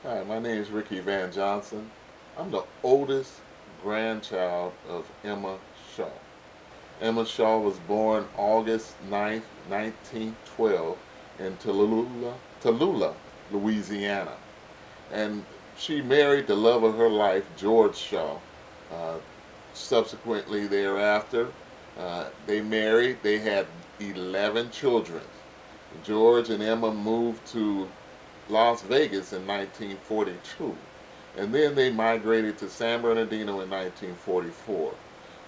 Hi, my name is Ricky Van Johnson. I'm the oldest grandchild of Emma Shaw. Emma Shaw was born August 9th, 1912 in Tallulah, Louisiana. And she married the love of her life, George Shaw. Uh, Subsequently thereafter, they married. They had 11 children. George and Emma moved to Las Vegas in 1942, and then they migrated to San Bernardino in 1944.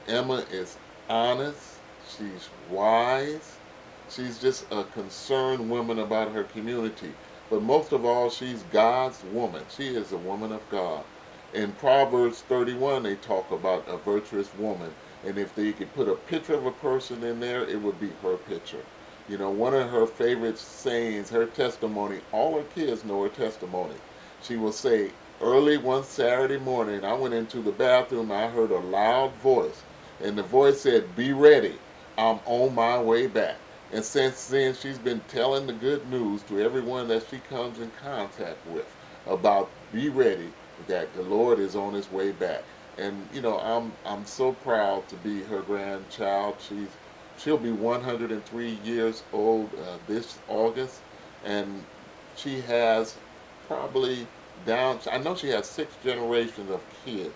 Emma is honest, she's wise, she's just a concerned woman about her community. But most of all, she's God's woman. She is a woman of God. In Proverbs 31, they talk about a virtuous woman, and if they could put a picture of a person in there, it would be her picture. You know, one of her favorite sayings, her testimony, all her kids know her testimony. She will say, early one Saturday morning, I went into the bathroom, I heard a loud voice, and the voice said, "Be ready, I'm on my way back." And since then, she's been telling the good news to everyone that she comes in contact with about be ready, that the Lord is on his way back. And you know, I'm so proud to be her grandchild. She'll be 103 years old this August, and she has probably I know she has 6 generations of kids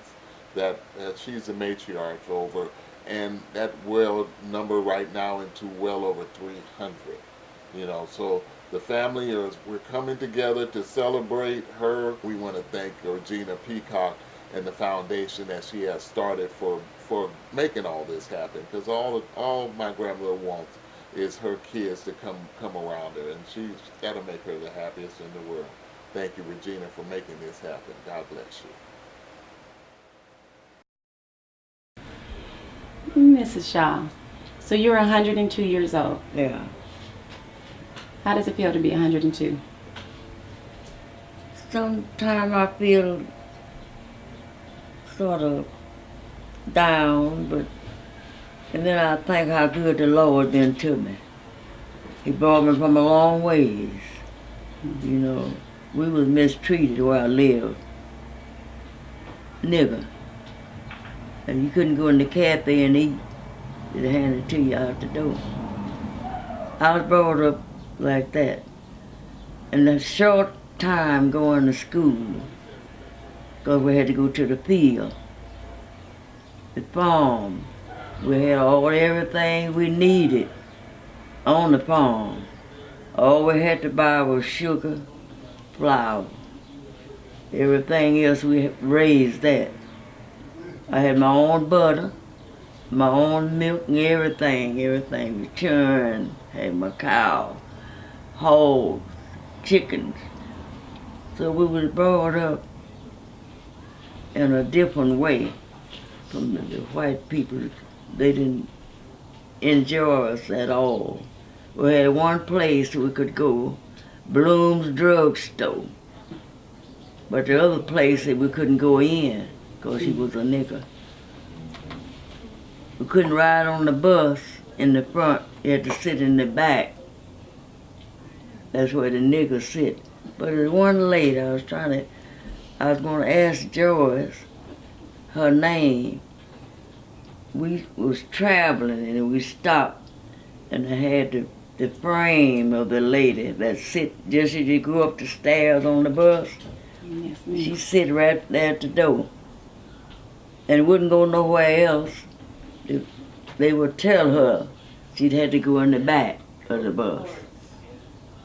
that she's the matriarch over, and that will number right now into well over 300. You know, so the family is we're coming together to celebrate her. We want to thank Regina Peacock and the foundation that she has started for making all this happen. Because all my grandmother wants is her kids to come around her, and she's got to make her the happiest in the world. Thank you, Regina, for making this happen. God bless you. Mrs. Shaw, so you're 102 years old. Yeah. How does it feel to be 102? Sometimes I feel sort of down, but and then I think how good the Lord been to me. He brought me from a long ways. You know, we was mistreated where I lived. Nigger. And you couldn't go in the cafe and eat. They'd hand it to you out the door. I was brought up like that. And a short time going to school, because we had to go to the field, the farm. We had everything we needed on the farm. All we had to buy was sugar, flour. Everything else we raised that. I had my own butter, my own milk and everything was churned. Had my cow, hogs, chickens. So we was brought up in a different way from the white people. They didn't enjoy us at all. We had one place we could go, Bloom's Drugstore. But the other place we couldn't go in because he was a nigger. We couldn't ride on the bus in the front. You had to sit in the back. That's where the niggers sit. But there's one lady I was going to ask Joyce her name. We was traveling and we stopped and I had the frame of the lady that sit just as you go up the stairs on the bus. Yes, ma'am. She sit right there at the door and wouldn't go nowhere else. They would tell her she'd had to go in the back of the bus.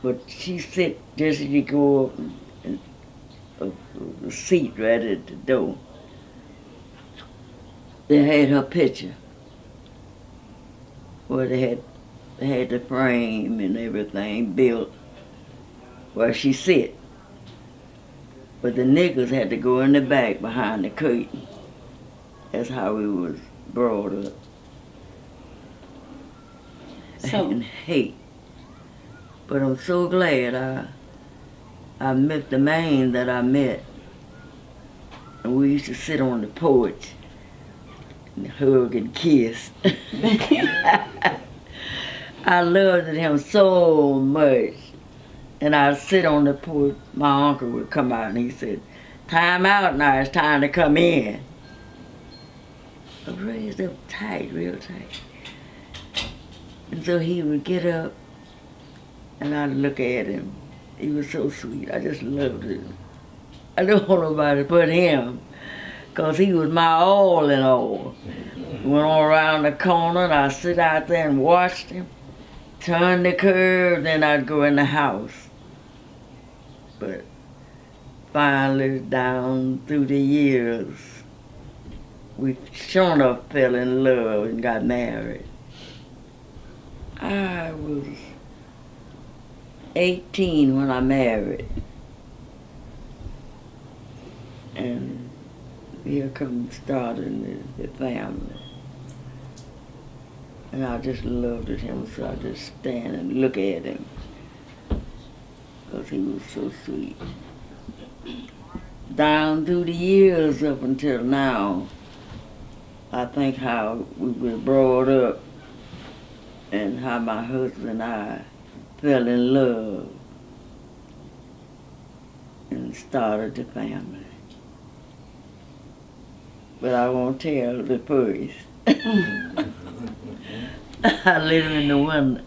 But she sit just as you go up and the seat right at the door. They had her picture where they had the frame and everything built where she sit. But the niggers had to go in the back behind the curtain. That's how we was brought up. So, And hate. But I'm so glad I met the man that I met. And we used to sit on the porch and hug and kiss. I loved him so much. And I'd sit on the porch. My uncle would come out and he said, "Time out now, it's time to come in." I raised up tight, real tight. And so he would get up and I'd look at him. He was so sweet. I just loved him. I don't want nobody but him, 'cause he was my all in all. Went on around the corner and I'd sit out there and watch him, turn the curve, then I'd go in the house. But finally, down through the years, we sure enough fell in love and got married. I was 18 when I married. And here comes starting the family. And I just loved him, so I just stand and look at him, 'cause he was so sweet. Down through the years up until now, I think how we were brought up and how my husband and I fell in love and started the family. But I won't tell the first. I let him in the window.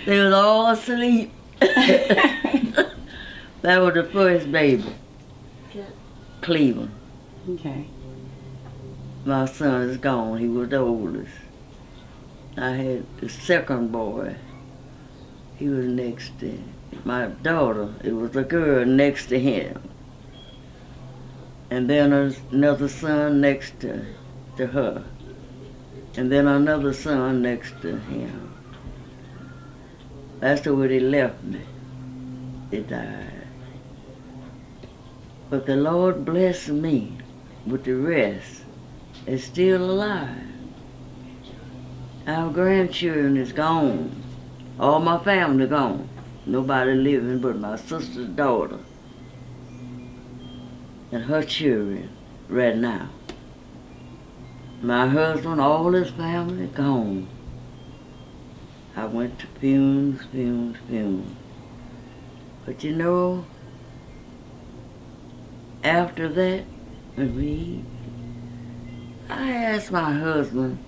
They was all asleep. That was the first baby. Cleveland. Okay. My son is gone. He was the oldest. I had the second boy. He was next to my daughter. It was a girl next to him. And then another son next to her. And then another son next to him. That's the way they left me. They died. But the Lord blessed me with the rest. They're still alive. Our grandchildren is gone. All my family gone. Nobody living but my sister's daughter and her children right now. My husband, all his family gone. I went to fumes. But you know, after that, I asked my husband,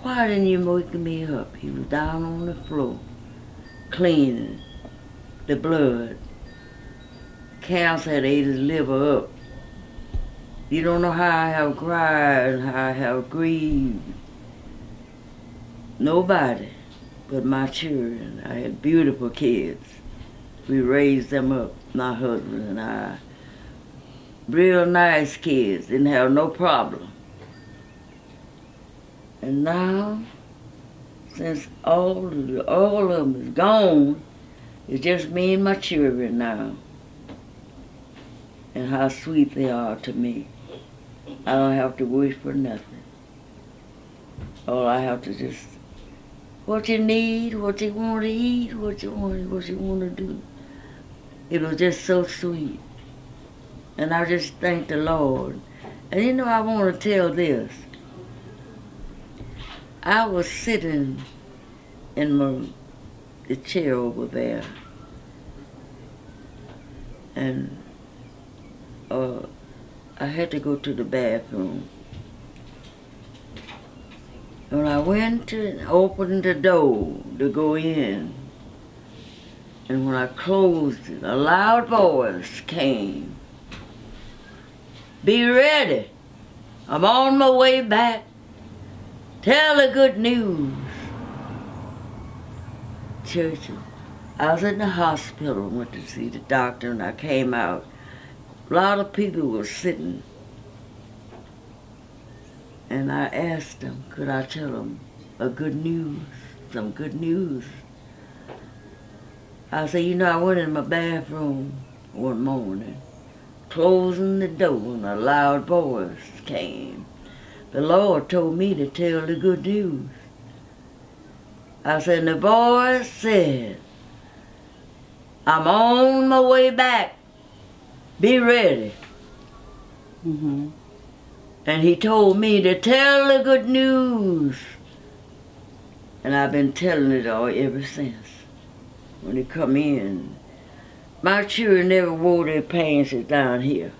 "Why didn't you wake me up?" He was down on the floor, cleaning the blood. Cancer had ate his liver up. You don't know how I have cried and how I have grieved. Nobody but my children. I had beautiful kids. We raised them up, my husband and I. Real nice kids, didn't have no problem. And now, since all of them is gone, it's just me and my children now. And how sweet they are to me. I don't have to wish for nothing. All I have to just, what you need, what you want to eat, what you want to do. It was just so sweet. And I just thank the Lord. And you know, I want to tell this. I was sitting in the chair over there, and I had to go to the bathroom. And when I went to open the door to go in, and when I closed it, a loud voice came. "Be ready. I'm on my way back. Tell the good news." Churchill, I was in the hospital, went to see the doctor, and I came out. A lot of people were sitting. And I asked them, could I tell them some good news. I said, you know, I went in my bathroom one morning, closing the door, and a loud voice came. The Lord told me to tell the good news. I said, and the voice said, I'm on my way back. Be ready. Mm-hmm. And he told me to tell the good news. And I've been telling it all ever since. When they come in, my children never wore their pants down here.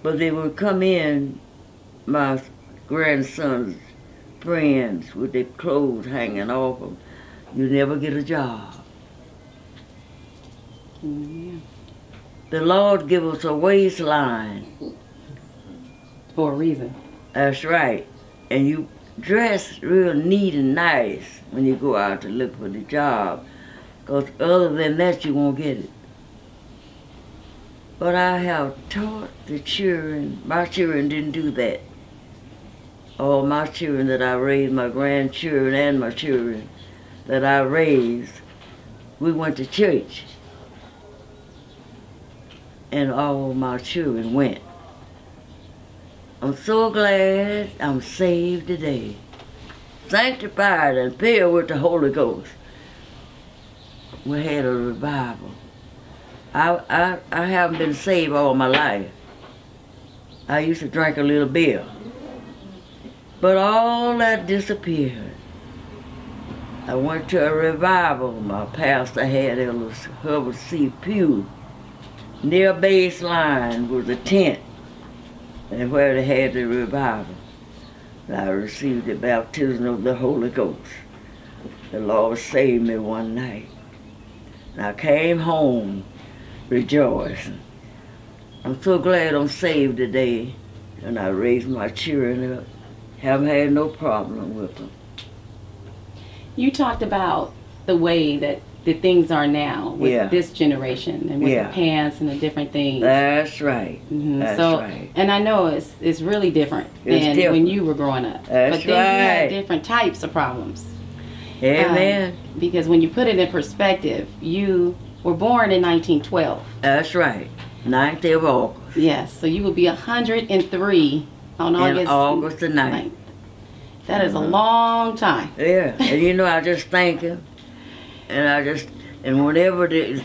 But they would come in, my grandson's friends, with their clothes hanging off them. You never get a job. Yeah. The Lord give us a waistline. For a reason. That's right. And you dress real neat and nice when you go out to look for the job. Because other than that, you won't get it. But I have taught the children. My children didn't do that. All my children that I raised, my grandchildren and my children that I raised, we went to church. And all my children went. I'm so glad I'm saved today. Sanctified and filled with the Holy Ghost. We had a revival. I haven't been saved all my life. I used to drink a little beer. But all that disappeared. I went to a revival my pastor had. It was Hubbard C. Pugh. Near baseline was a tent, and where they had the revival. I received the baptism of the Holy Ghost. The Lord saved me one night. And I came home rejoicing. I'm so glad I'm saved today, and I raised my children up. Haven't had no problem with them. You talked about the way that the things are now with this generation and with the pants and the different things. That's right. Mm-hmm. That's so, right. And I know it's really different than when you were growing up. That's but then you had different types of problems. Amen. Because when you put it in perspective, you were born in 1912. That's right. 9th of August. Yes. So you will be 103 on August the 9th. That is a long time. Yeah. And you know, I just thank him. And whenever there's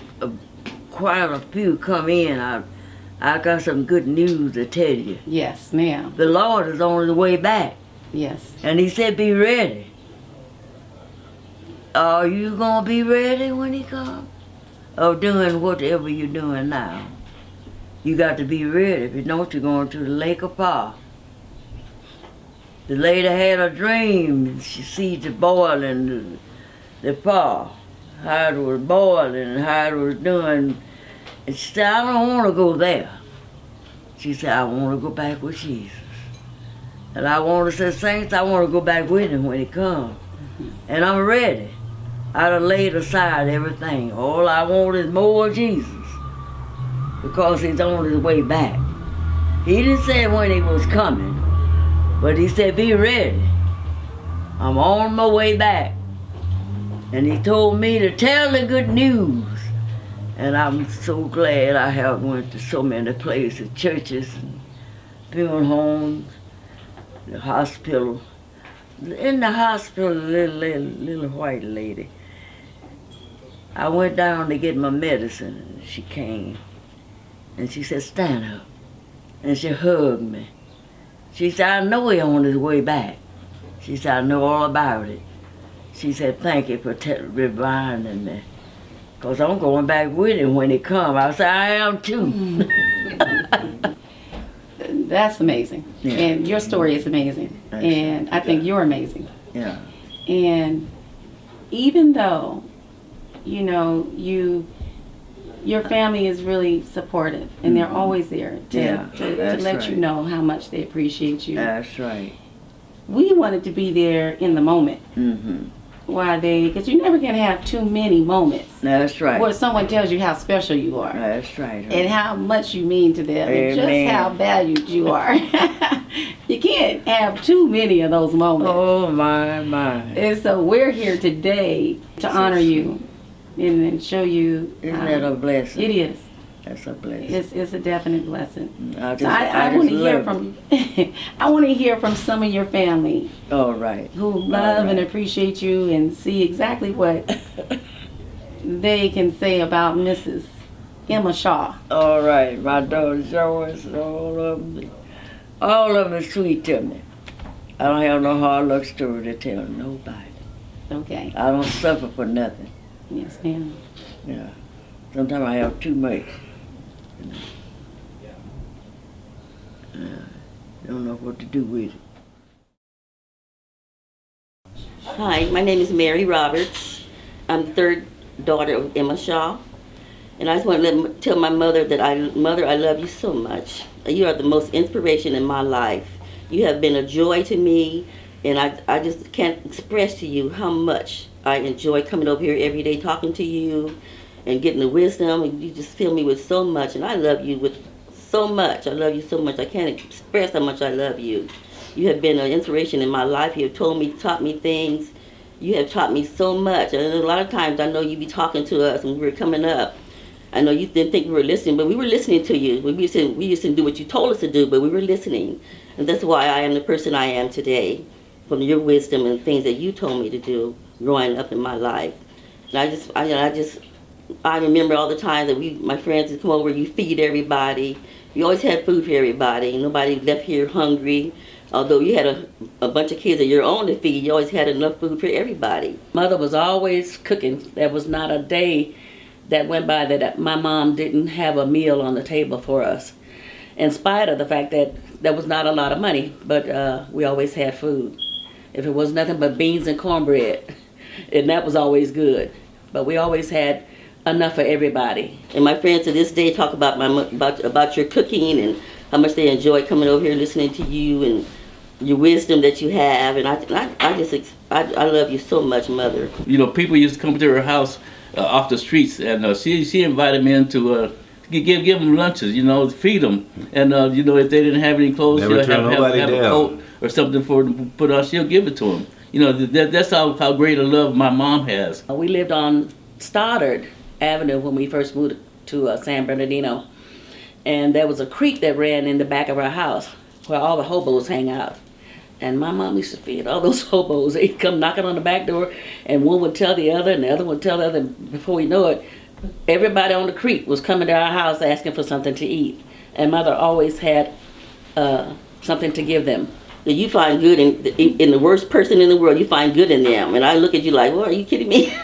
quite a few come in, I got some good news to tell you. Yes, ma'am. The Lord is on his way back. Yes. And he said, be ready. Are you going to be ready when he comes? Or doing whatever you're doing now? You got to be ready. If you don't, you're going to the lake of fire. The lady had a dream. She sees it boiling, the fire. How it was boiling and how it was doing. And she said, I don't want to go there. She said, I want to go back with Jesus. And I want to say, saints, I want to go back with him when he comes. Mm-hmm. And I'm ready. I done laid aside everything. All I want is more of Jesus. Because he's on his way back. He didn't say when he was coming. But he said, be ready. I'm on my way back. And he told me to tell the good news. And I'm so glad I have went to so many places, churches, and funeral homes, the hospital. In the hospital, little white lady. I went down to get my medicine, and she came. And she said, stand up. And she hugged me. She said, I know he's on his way back. She said, I know all about it. She said, thank you for reminding me. Because I'm going back with him when he comes. I said, I am too. That's amazing. Yeah. And your story is amazing. And I think you're amazing. Yeah. And even though, you know, your family is really supportive and they're always there to let you know how much they appreciate you. That's right. We wanted to be there in the moment. Mm-hmm. Because you never can have too many moments. That's right. Where someone tells you how special you are. That's right. And how much you mean to them. Amen. And just how valued you are. You can't have too many of those moments. Oh, my. And so we're here today to honor you and show you. Isn't that a blessing? It is. That's a blessing. It's a definite blessing. I want to hear from. I want to hear from some of your family. All right. Who love and appreciate you and see exactly what they can say about Mrs. Emma Shaw. All right, my daughter Joyce, all of them are sweet to me. I don't have no hard luck story to tell nobody. Okay. I don't suffer for nothing. Yes, ma'am. Yeah. Sometimes I have too much. Don't know what to do with it. Hi, my name is Mary Roberts. I'm the third daughter of Emma Shaw. And I just want to tell my mother that Mother, I love you so much. You are the most inspiration in my life. You have been a joy to me, and I just can't express to you how much I enjoy coming over here every day talking to you and getting the wisdom. And you just fill me with so much, and I love you with so much. I love you so much. I can't express how much I love you. You have been an inspiration in my life. You have taught me things. You have taught me so much. And a lot of times I know you be talking to us when we were coming up. I know you didn't think we were listening, but we were listening to you. We used to do what you told us to do, but we were listening. And that's why I am the person I am today, from your wisdom and things that you told me to do growing up in my life. And I remember all the times that my friends would come over, you feed everybody. You always had food for everybody. Nobody left here hungry. Although you had a bunch of kids of your own to feed, you always had enough food for everybody. Mother was always cooking. There was not a day that went by that my mom didn't have a meal on the table for us. In spite of the fact that there was not a lot of money, but we always had food. If it was nothing but beans and cornbread, and that was always good. But we always had enough for everybody. And my friends to this day talk about your cooking and how much they enjoy coming over here listening to you and your wisdom that you have. And I love you so much, Mother. You know, people used to come to her house off the streets, and she invited me in to give them lunches, you know, feed them. And, you know, if they didn't have any clothes, Never she'll turn have nobody a down. coat or something for them to put on, she'll give it to them. You know, that's how great a love my mom has. We lived on Stoddard Avenue when we first moved to San Bernardino. And there was a creek that ran in the back of our house where all the hobos hang out. And my mom used to feed all those hobos. They'd come knocking on the back door, and one would tell the other, and the other would tell the other. And before we know it, everybody on the creek was coming to our house asking for something to eat. And Mother always had something to give them. You find good in the worst person in the world. You find good in them. And I look at you like, well, are you kidding me?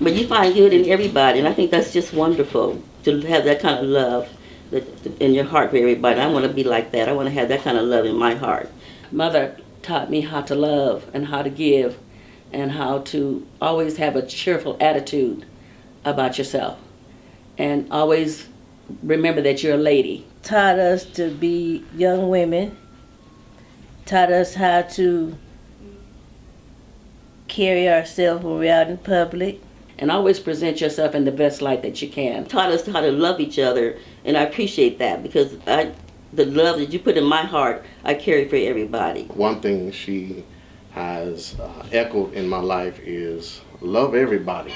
But you find good in everybody. And I think that's just wonderful to have that kind of love in your heart for everybody. I want to be like that. I want to have that kind of love in my heart. Mother taught me how to love and how to give and how to always have a cheerful attitude about yourself. And always remember that you're a lady. Taught us to be young women, taught us how to carry ourselves when we're out in public. And always present yourself in the best light that you can. Taught us how to love each other, and I appreciate that because the love that you put in my heart, I carry for everybody. One thing she has echoed in my life is love everybody.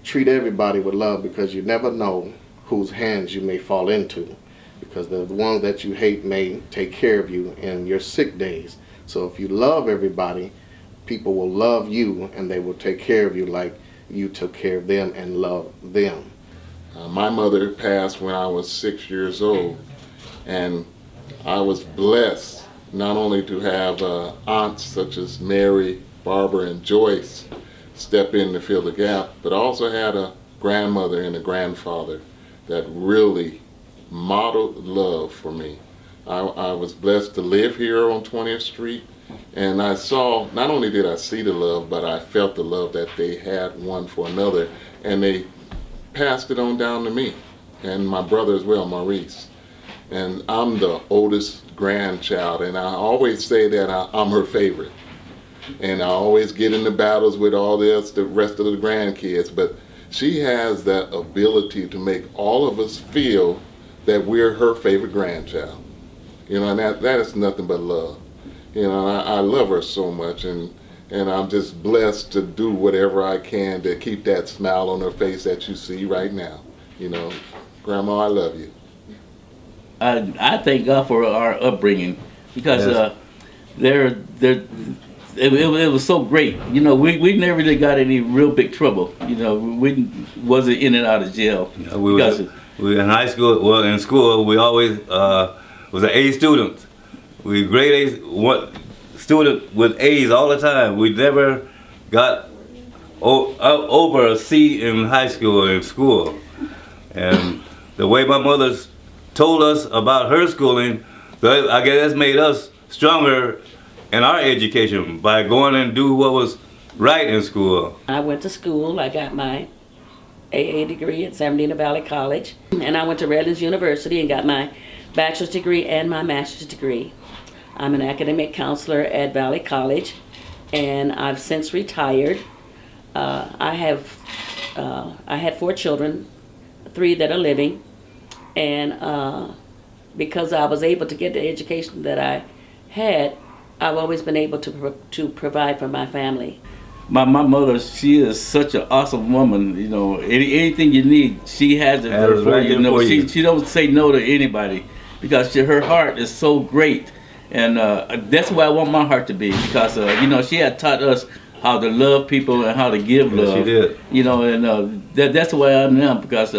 Treat everybody with love because you never know whose hands you may fall into, because the ones that you hate may take care of you in your sick days. So if you love everybody, people will love you and they will take care of you like you took care of them and loved them. My mother passed when I was 6 years old, and I was blessed not only to have aunts such as Mary, Barbara, and Joyce step in to fill the gap, but also had a grandmother and a grandfather that really modeled love for me. I was blessed to live here on 20th Street, and I saw, not only did I see the love, but I felt the love that they had one for another, and they passed it on down to me and my brother as well, Maurice. And I'm the oldest grandchild, and I always say that I'm her favorite. And I always get into battles with all the rest of the grandkids, but she has that ability to make all of us feel that we're her favorite grandchild. You know, and that is nothing but love. You know, I love her so much, and I'm just blessed to do whatever I can to keep that smile on her face that you see right now. You know, Grandma, I love you. I thank God for our upbringing because it was so great. You know, we never really got any real big trouble. You know, we wasn't in and out of jail. We in high school. Well, in school, we always was an A student. We grade A student with A's all the time. We never got over a C in high school in school. And the way my mother told us about her schooling, I guess that's made us stronger in our education by going and do what was right in school. I went to school. I got my AA degree at San Bernardino Valley College, and I went to Redlands University and got my bachelor's degree and my master's degree. I'm an academic counselor at Valley College, and I've since retired. I had 4 children, 3 that are living, and because I was able to get the education that I had, I've always been able to provide for my family. My mother, she is such an awesome woman. You know, anything you need, she has it there for you. You know, she don't say no to anybody because her heart is so great, and that's where I want my heart to be, because you know, she had taught us how to love people and how to give love. She did. You know, and that's the way I am now, because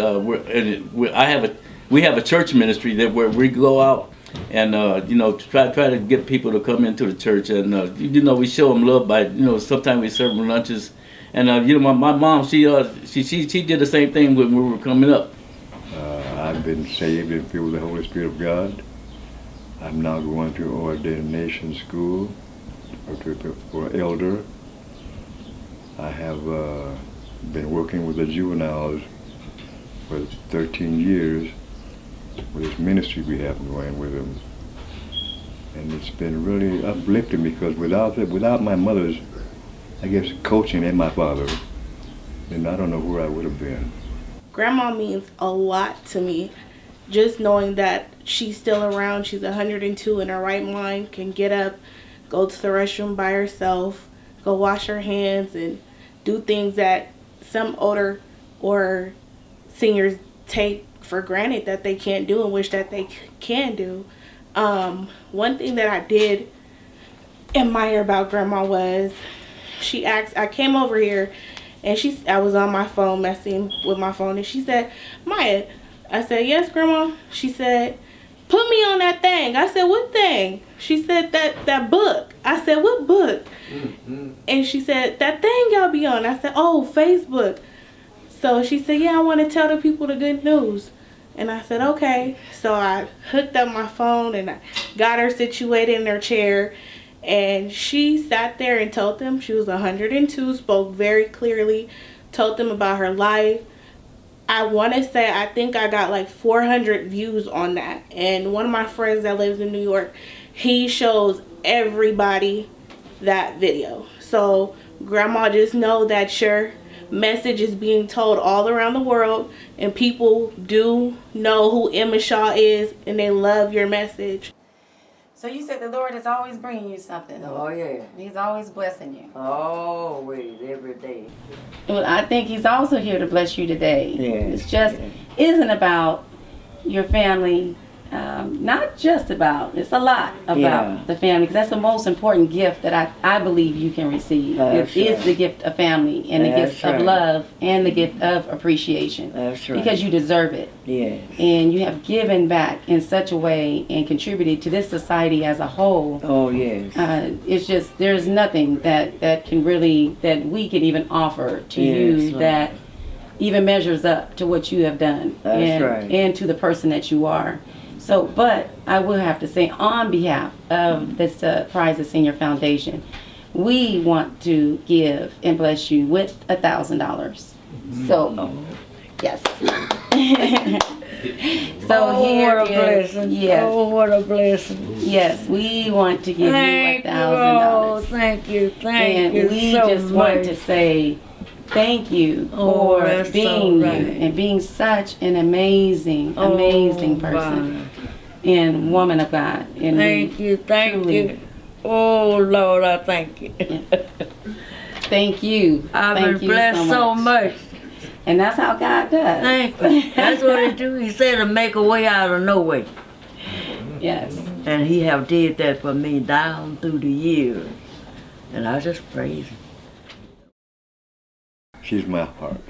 we have a church ministry that where we go out and you know, try to get people to come into the church, and you know, we show them love by, you know, sometimes we serve them lunches, and you know, my mom, she did the same thing when we were coming up. I've been saved and filled with the Holy Spirit of God. I'm now going to ordination school for elder. I have been working with the juveniles for 13 years with this ministry we have going with them. And it's been really uplifting, because without my mother's, I guess, coaching and my father, then I don't know where I would have been. Grandma means a lot to me. Just knowing that she's still around, she's 102 in her right mind, can get up, go to the restroom by herself, go wash her hands, and do things that some older or seniors take for granted that they can't do and wish that they can do. One thing that I did admire about Grandma was she asked, I came over here and I was on my phone messing with my phone, and she said, Maya, I said, yes, Grandma. She said, put me on that thing. I said, what thing? She said, that book. I said, what book? Mm-hmm. And she said, that thing y'all be on. I said, oh, Facebook. So she said, yeah, I want to tell the people the good news. And I said, okay. So I hooked up my phone and I got her situated in her chair. And she sat there and told them she was 102, spoke very clearly, told them about her life. I want to say, I think I got like 400 views on that. And one of my friends that lives in New York, he shows everybody that video. So Grandma, just know that your message is being told all around the world, and people do know who Emma Shaw is, and they love your message. So you said the Lord is always bringing you something. Oh, yeah. He's always blessing you. Always, every day. Well, I think he's also here to bless you today. Yeah. It's just isn't about your family. Not just about, it's a lot about the family, because that's the most important gift that I believe you can receive. That's It is right. the gift of family, and the gift of love, and the gift of appreciation. That's right. Because you deserve it. Yes. And you have given back in such a way and contributed to this society as a whole. Oh, yes. It's just, there's nothing that can really, that we can even offer to you right. that even measures up to what you have done. That's right. And to the person that you are. So, but I will have to say, on behalf of this Prize of Senior Foundation, we want to give and bless you with $1,000. So, yes. So here what a blessing. Yes. Oh, what a blessing. Yes, we want to give you Thank you. Oh, $1,000. thank you. Thank And you we so just much. want to say thank you Oh, for that's being so right. you and being such an amazing, amazing person and woman of God. And Thank you. Thank you. Oh, Lord, I thank you. Thank you. I've Thank been you blessed so much. And that's how God does. Thank you. That's what he do. He said to make a way out of no way. Yes. And he have did that for me down through the years. And I just praise him. She's my heart.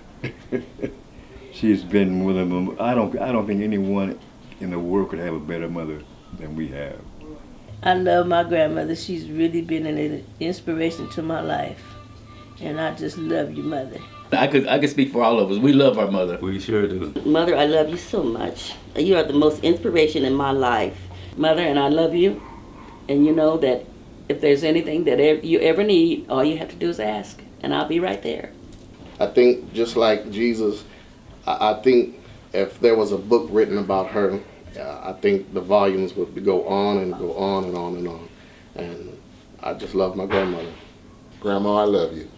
She's been with him. I don't think anyone in the world could have a better mother than we have. I love my grandmother. She's really been an inspiration to my life. And I just love you, Mother. I could speak for all of us. We love our mother. We sure do. Mother, I love you so much. You are the most inspiration in my life. Mother, and I love you. And you know that if there's anything that you ever need, all you have to do is ask, and I'll be right there. I think just like Jesus, I think if there was a book written about her, I think the volumes would go on and go on and on and on. And I just love my grandmother. Grandma, I love you.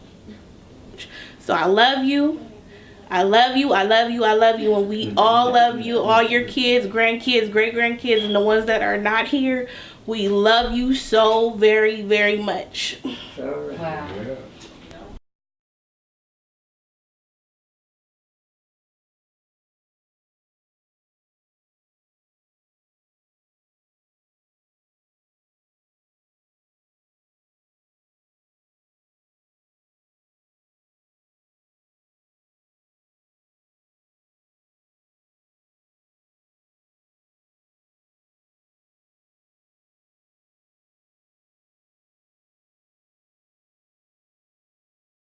So I love you. I love you. I love you. I love you. And we all love you. All your kids, grandkids, great-grandkids, and the ones that are not here. We love you so very, very much. All right. Wow.